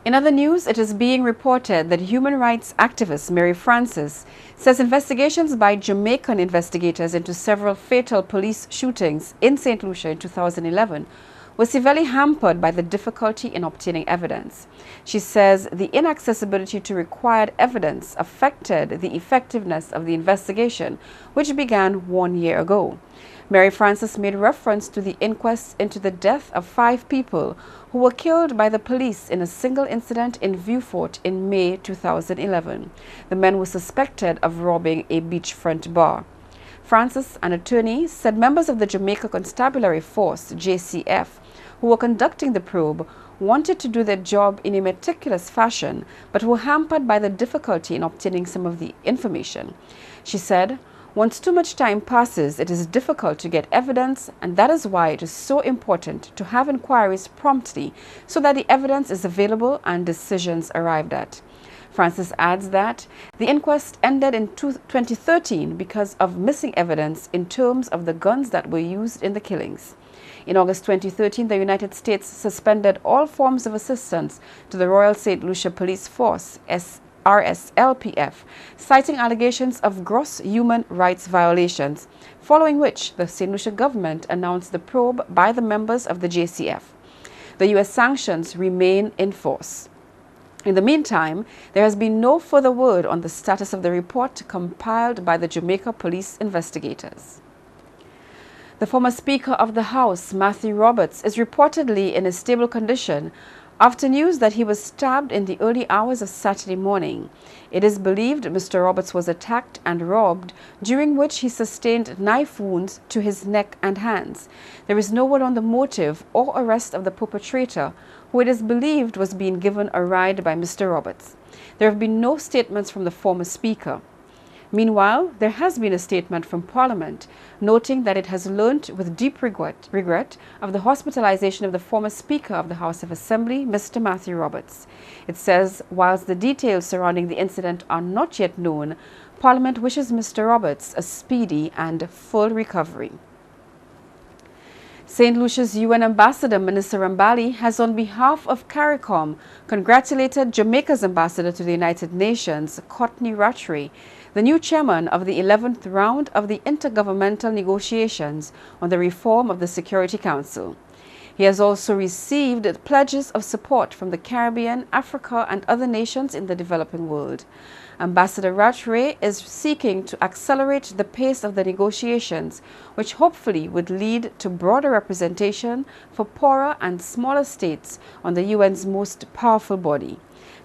In other news, it is being reported that human rights activist Mary Francis says investigations by Jamaican investigators into several fatal police shootings in St. Lucia in 2011 was severely hampered by the difficulty in obtaining evidence. She says the inaccessibility to required evidence affected the effectiveness of the investigation, which began 1 year ago. Mary Francis made reference to the inquest into the death of 5 people who were killed by the police in a single incident in Vieux-Fort in May 2011. The men were suspected of robbing a beachfront bar. Francis, an attorney, said members of the Jamaica Constabulary Force, JCF, who were conducting the probe, wanted to do their job in a meticulous fashion, but were hampered by the difficulty in obtaining some of the information. She said, "Once too much time passes, it is difficult to get evidence, and that is why it is so important to have inquiries promptly so that the evidence is available and decisions arrived at." Francis adds that the inquest ended in 2013 because of missing evidence in terms of the guns that were used in the killings. In August 2013, the United States suspended all forms of assistance to the Royal St. Lucia Police Force, RSLPF, citing allegations of gross human rights violations, following which the St. Lucia government announced the probe by the members of the JCF. The U.S. sanctions remain in force. In the meantime, there has been no further word on the status of the report compiled by the Jamaica police investigators. The former Speaker of the House, Matthew Roberts, is reportedly in a stable condition after news that he was stabbed in the early hours of Saturday morning. It is believed Mr. Roberts was attacked and robbed, during which he sustained knife wounds to his neck and hands. There is no word on the motive or arrest of the perpetrator, who it is believed was being given a ride by Mr. Roberts. There have been no statements from the former Speaker. Meanwhile, there has been a statement from Parliament noting that it has learnt with deep regret of the hospitalization of the former Speaker of the House of Assembly, Mr. Matthew Roberts. It says, whilst the details surrounding the incident are not yet known, Parliament wishes Mr. Roberts a speedy and full recovery. St. Lucia's UN Ambassador, Minister Rambali, has on behalf of CARICOM congratulated Jamaica's ambassador to the United Nations, Courtney Rattray, the new chairman of the 11th round of the intergovernmental negotiations on the reform of the Security Council. He has also received pledges of support from the Caribbean, Africa, and other nations in the developing world. Ambassador Rattray is seeking to accelerate the pace of the negotiations, which hopefully would lead to broader representation for poorer and smaller states on the UN's most powerful body.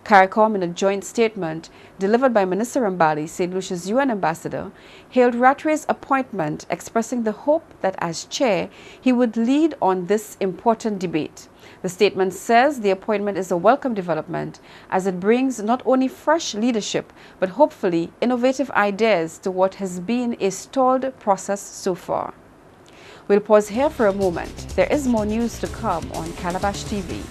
CARICOM, in a joint statement delivered by Minister Rambali, St. Lucia's UN ambassador, hailed Rattray's appointment, expressing the hope that as chair, he would lead on this important debate. The statement says the appointment is a welcome development as it brings not only fresh leadership, but hopefully innovative ideas to what has been a stalled process so far. We'll pause here for a moment. There is more news to come on Calabash TV.